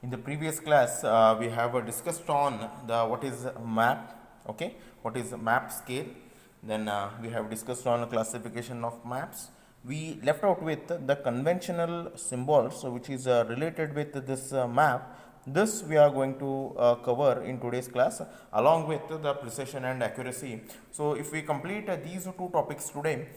In the previous class, we have discussed on the what is map, okay, what is map scale. Then we have discussed on classification of maps. We left out with the conventional symbols, so which is related with this map. This we are going to cover in today's class along with the precision and accuracy. So if we complete these two topics today,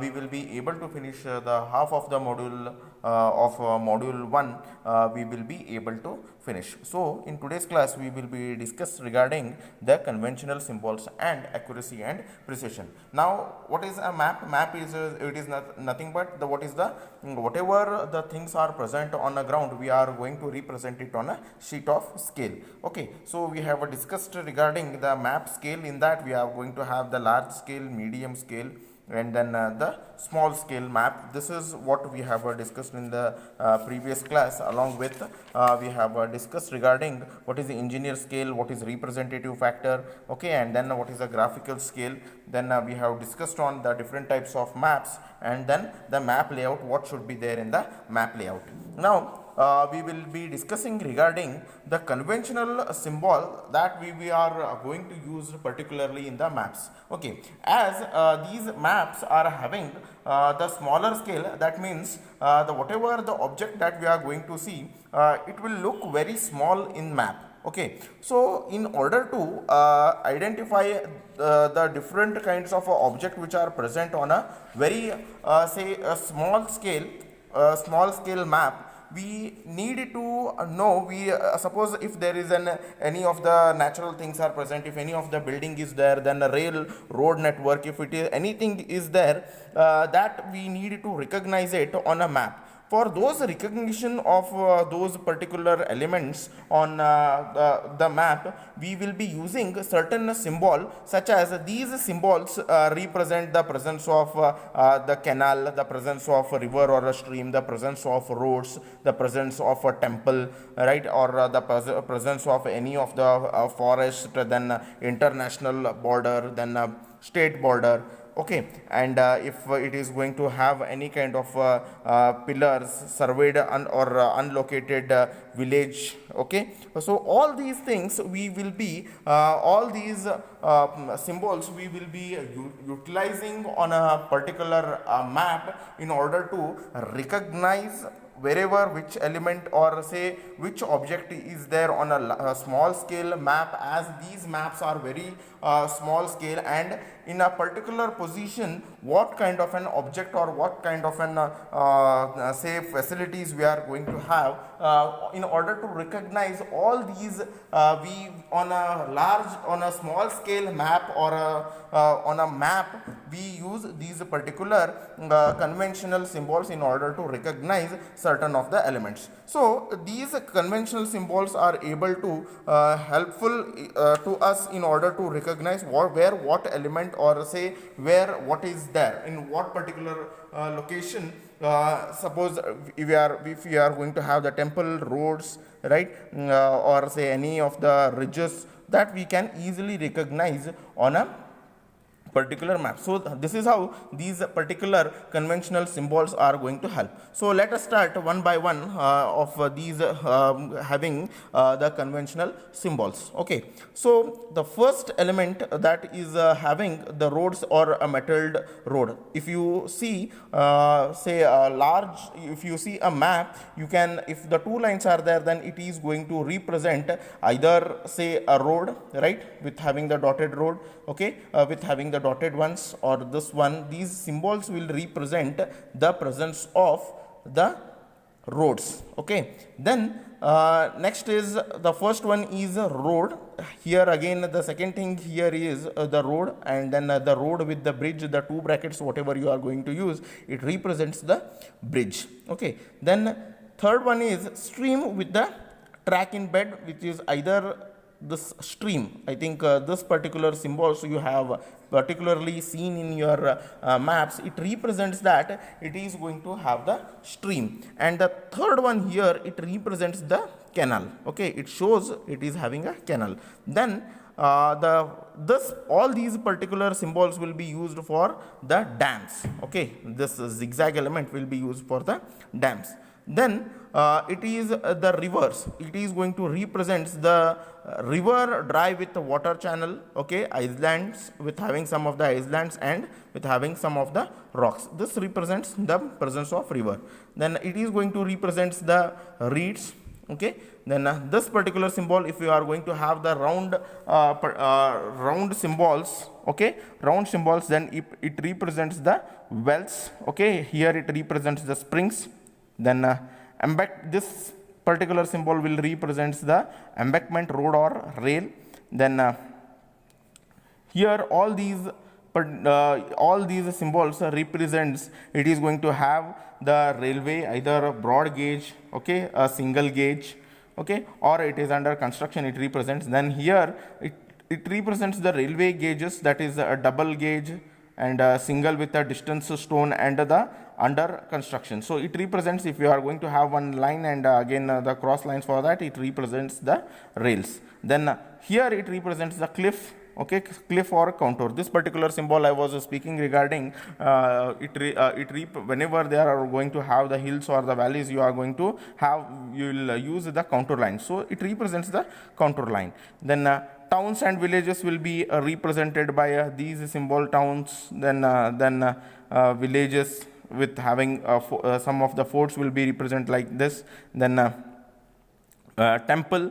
we will be able to finish the half of the module of module 1. We will be able to finish. So in today's class we will be discuss regarding the conventional symbols and accuracy and precision. Now what is a map? Map is it is nothing but the what is the whatever the things are present on the ground, we are going to represent it on a sheet of scale. Okay, so we have discussed regarding the map scale. In that we are going to have the large scale, medium scale, and then the small scale map. This is what we have discussed in the previous class. Along with we have discussed regarding what is the engineer scale, what is representative factor, okay, and then what is the graphical scale. Then we have discussed on the different types of maps, and then the map layout, what should be there in the map layout. Now we will be discussing regarding the conventional symbol that we are going to use particularly in the maps. Okay, as these maps are having the smaller scale, that means the whatever the object that we are going to see, it will look very small in map. Okay, so in order to identify the different kinds of object which are present on a very say a small scale map, we need to know, we suppose if there is any of the natural things are present, if any of the building is there, then a rail road network, if it is anything is there, that we need to recognize it on a map. For those recognition of those particular elements on the map, we will be using certain symbol, such as these symbols represent the presence of the canal, the presence of a river or a stream, the presence of roads, the presence of a temple, right, or the presence of any of the forest, then international border, then state border. Okay, and if it is going to have any kind of pillars, surveyed or unlocated village. Okay, so all these things we will be all these symbols we will be utilizing on a particular map in order to recognize wherever which element or say which object is there on a small scale map, as these maps are very small scale, and in a particular position what kind of an object or what kind of an say facilities we are going to have. In order to recognize all these, we on a small scale map or on a map, we use these particular conventional symbols in order to recognize certain of the elements. So these conventional symbols are able to helpful to us in order to recognize where what element or say where what is there in what particular location. Suppose if we are going to have the temple, roads, right, or say any of the ridges, that we can easily recognize on a particular map. So this is how these particular conventional symbols are going to help. So let us start one by one of these having the conventional symbols. Okay, so the first element that is having the roads or a metalled road. If you see say a large, if you see a map, you can, if the two lines are there, then it is going to represent either say a road, right, with having the dotted road, okay, with having the dotted ones, or this one. These symbols will represent the presence of the roads. Okay, then next is the first one is a road. Here again the second thing here is the road, and then the road with the bridge, the two brackets, whatever you are going to use, it represents the bridge. Okay, then third one is stream with the track in bed, which is either this stream. I think this particular symbols you have particularly seen in your maps, it represents that it is going to have the stream. And the third one here, it represents the canal. Okay, it shows it is having a canal. Then all these particular symbols will be used for the dams. Okay, this zigzag element will be used for the dams. Then it is the rivers. It is going to represent the river dry with the water channel, okay, islands with having some of the islands and with having some of the rocks. This represents the presence of river. Then it is going to represent the reeds, okay. Then this particular symbol, if you are going to have the round symbols, okay, round symbols, then it represents the wells, okay. Here it represents the springs. Then this particular symbol will represents the embankment road or rail. Then here all these symbols represents, it is going to have the railway, either a broad gauge, okay, a single gauge, okay, or it is under construction, it represents. Then here it represents the railway gauges, that is a double gauge and a single with a distance stone and the under construction. So it represents, if you are going to have one line and again the cross lines for that, it represents the rails. Then here it represents the cliff, okay, cliff or contour. This particular symbol I was speaking regarding, whenever they are going to have the hills or the valleys, you are going to have, you will use the contour line. So it represents the contour line. Then towns and villages will be represented by these symbol towns. Then villages with having some of the forts will be represented like this. Then temple,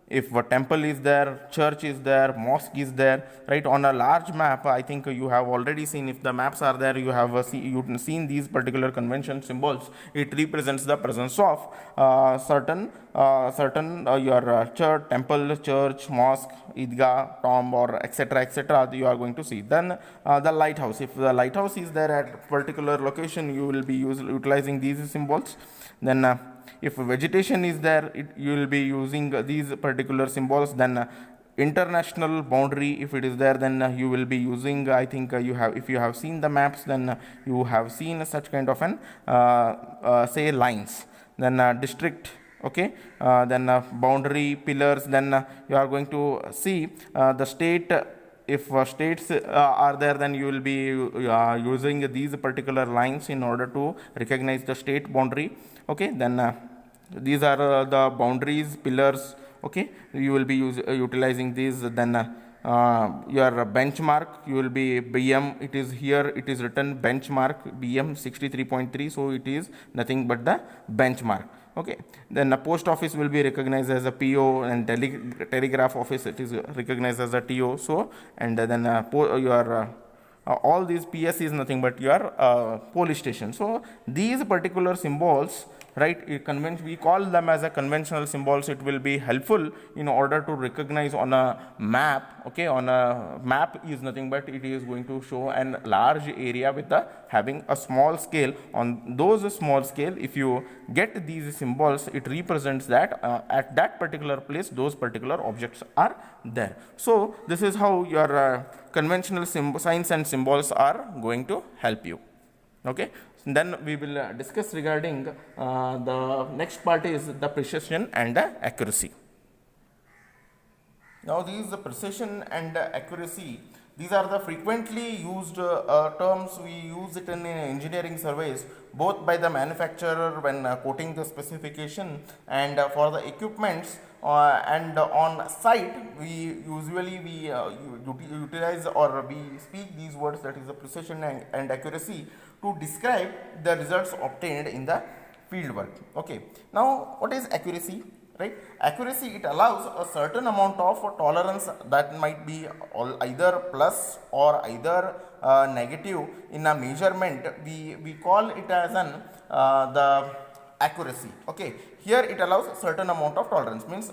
if a temple is there, church is there, mosque is there, right? On a large map, I think you have already seen, if the maps are there, you have seen these particular convention symbols. It represents the presence of certain your church, temple, church, mosque, idgah, tomb, or etc. You are going to see. Then the lighthouse, if the lighthouse is there at particular location, you will be utilizing these symbols. Then if vegetation is there, you will be using these particular symbols. Then international boundary, if it is there, then you will be using, I think if you have seen the maps, then you have seen such kind of an say lines. Then district, okay, then boundary pillars. Then you are going to see the state. If states are there, then you will be using these particular lines in order to recognize the state boundary, okay. Then these are the boundaries, pillars, okay, you will be utilizing these. Then your benchmark, you will be BM, it is here, it is written benchmark BM 63.3, so it is nothing but the benchmark, okay. Then the post office will be recognized as a PO, and telegraph office, it is recognized as a TO. So and then your all these PS is nothing but your police station. So these particular symbols, right, we call them as a conventional symbols. It will be helpful in order to recognize on a map, okay. On a map is nothing but it is going to show an large area with having a small scale. On those small scale, if you get these symbols, it represents that at that particular place those particular objects are there. So this is how your conventional signs and symbols are going to help you, okay. Then we will discuss regarding the next part is the precision and the accuracy. Now these precision and accuracy, these are the frequently used terms. We use it in engineering surveys, both by the manufacturer when quoting the specification, and for the equipments, and on site we usually utilize or we speak these words, that is the precision and accuracy, to describe the results obtained in the field work, okay. Now what is accuracy, right? Accuracy, it allows a certain amount of tolerance that might be either plus or either negative in a measurement. We call it as an the accuracy, okay. Here it allows a certain amount of tolerance, means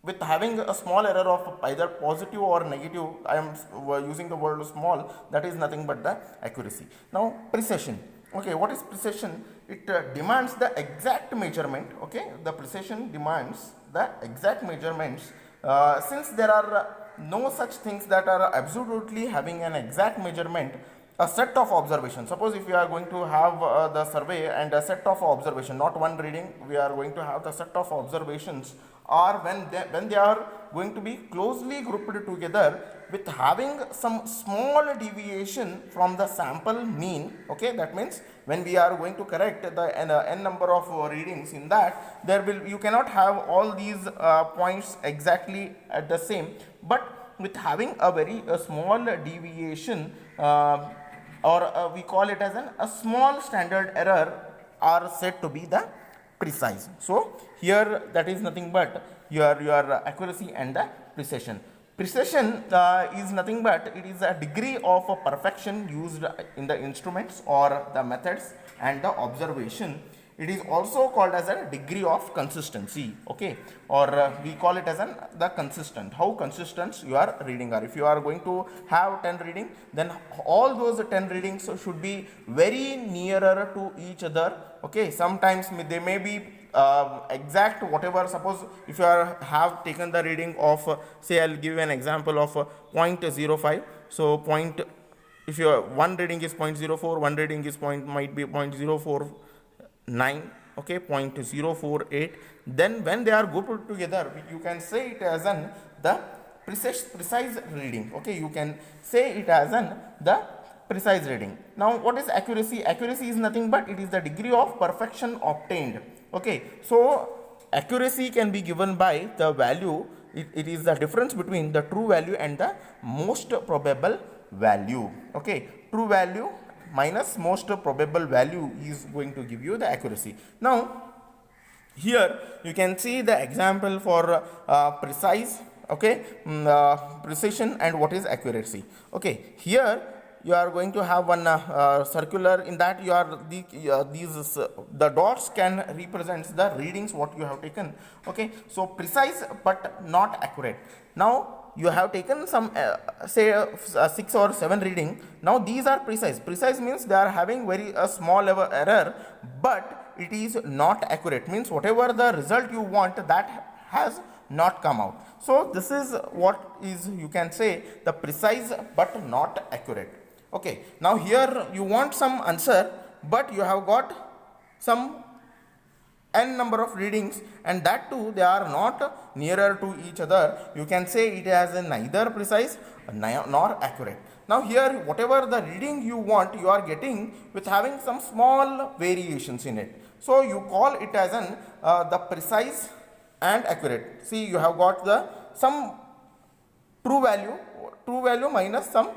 with having a small error of either positive or negative. I am using the word small, that is nothing but the accuracy. Now precision, okay, what is precision? It demands the exact measurement, okay. The precision demands the exact measurements. Since there are no such things that are absolutely having an exact measurement, a set of observations, suppose if we are going to have the survey and a set of observation, not one reading, we are going to have the set of observations, or when they are going to be closely grouped together, with having some small deviation from the sample mean, okay, that means when we are going to correct the n number of readings, in that there will, you cannot have all these points exactly at the same, but with having a very small deviation, or we call it as a small standard error, are said to be the precise. So here that is nothing but your accuracy and the precision. Precision is nothing but it is a degree of perfection used in the instruments or the methods and the observation. It is also called as a degree of consistency, okay, or we call it as the consistent, how consistent your reading are. If you are going to have 10 reading, then all those 10 readings should be very nearer to each other, okay. Sometimes they may be exact whatever. Suppose if you have taken the reading of say, I'll give you an example of 0.05. So if your one reading is 0.04, one reading is might be 0.04 9, okay, 0.048, then when they are grouped together, you can say it as the precise reading, okay, you can say it as the precise reading. Now what is accuracy? Accuracy is nothing but it is the degree of perfection obtained, okay. So accuracy can be given by the value, it is the difference between the true value and the most probable value, okay. True value minus most probable value is going to give you the accuracy. Now here you can see the example for precise, okay, precision and what is accuracy, okay. Here you are going to have one circular, in that you are the dots can represent the readings what you have taken, okay. So precise but not accurate. Now you have taken some say 6 or 7 reading. Now these are precise. Precise means they are having very small level error, but it is not accurate, means whatever the result you want, that has not come out. So this is what is, you can say, the precise but not accurate, okay. Now here you want some answer, but you have got some n number of readings, and that too they are not nearer to each other. You can say it as neither precise nor accurate. Now here whatever the reading you want, you are getting with having some small variations in it. So you call it as the precise and accurate. See, you have got the some true value minus some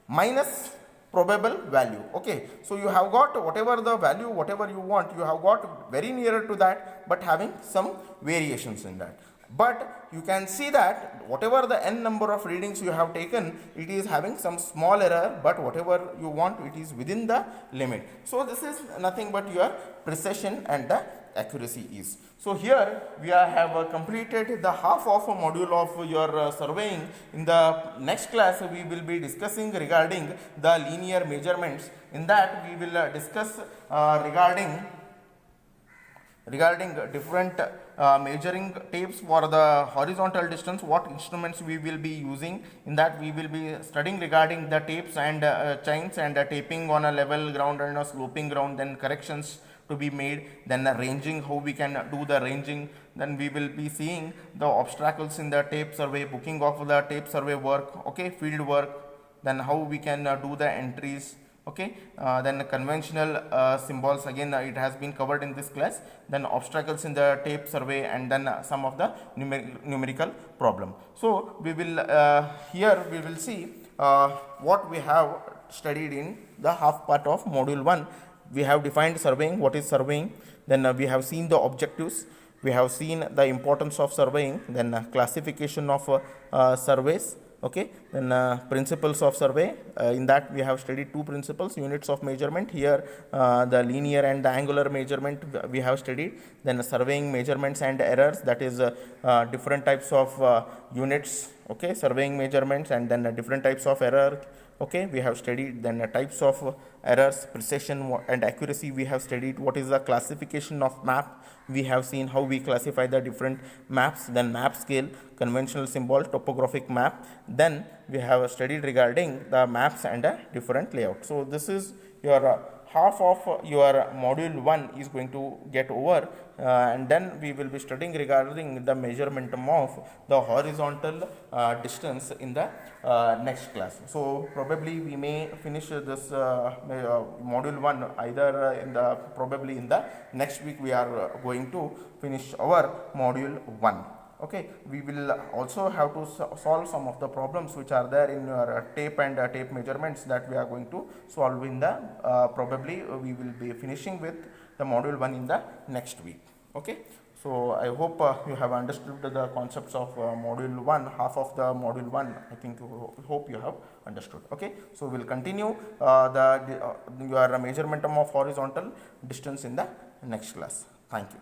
minus probable value, okay. So you have got whatever the value, whatever you want, you have got very nearer to that, but having some variations in that. But you can see that whatever the n number of readings you have taken, it is having some small error, but whatever you want, it is within the limit. So this is nothing but your precision and the accuracy is. So here we have completed the half of a module of your surveying. In the next class we will be discussing regarding the linear measurements. In that we will discuss regarding different measuring tapes for the horizontal distance, what instruments we will be using. In that we will be studying regarding the tapes and chains and taping on a level ground and a sloping ground, then corrections to be made, then ranging, how we can do the ranging. Then we will be seeing the obstacles in the tape survey, booking of the tape survey work, okay, field work, then how we can do the entries, okay. Then conventional symbols, again it has been covered in this class. Then obstacles in the tape survey, and then some of the numerical problem. So we will here we will see what we have studied in the half part of module 1. We have defined surveying, what is surveying, then we have seen the objectives, we have seen the importance of surveying, then classification of surveys, okay, then principles of survey. In that we have studied 2 principles, units of measurement. Here the linear and the angular measurement we have studied. Then surveying measurements and errors, that is different types of units, okay, surveying measurements, and then different types of error, okay, we have studied. Then types of errors, precision and accuracy we have studied. What is the classification of map, we have seen how we classify the different maps. Then map scale, conventional symbol, topographic map. Then we have studied regarding the maps and a different layout. So this is your half of your module 1 is going to get over, and then we will be studying regarding the measurement of the horizontal distance in the next class. So probably we may finish this module 1 either in the probably in the next week. We are going to finish our module 1. Okay, we will also have to solve some of the problems which are there in your tape and tape measurements that we are going to solve in the probably we will be finishing with the module 1 in the next week. Okay, so I hope you have understood the concepts of module 1, half of the module 1. I think hope you have understood. Okay, so we will continue your measurement of horizontal distance in the next class. Thank you.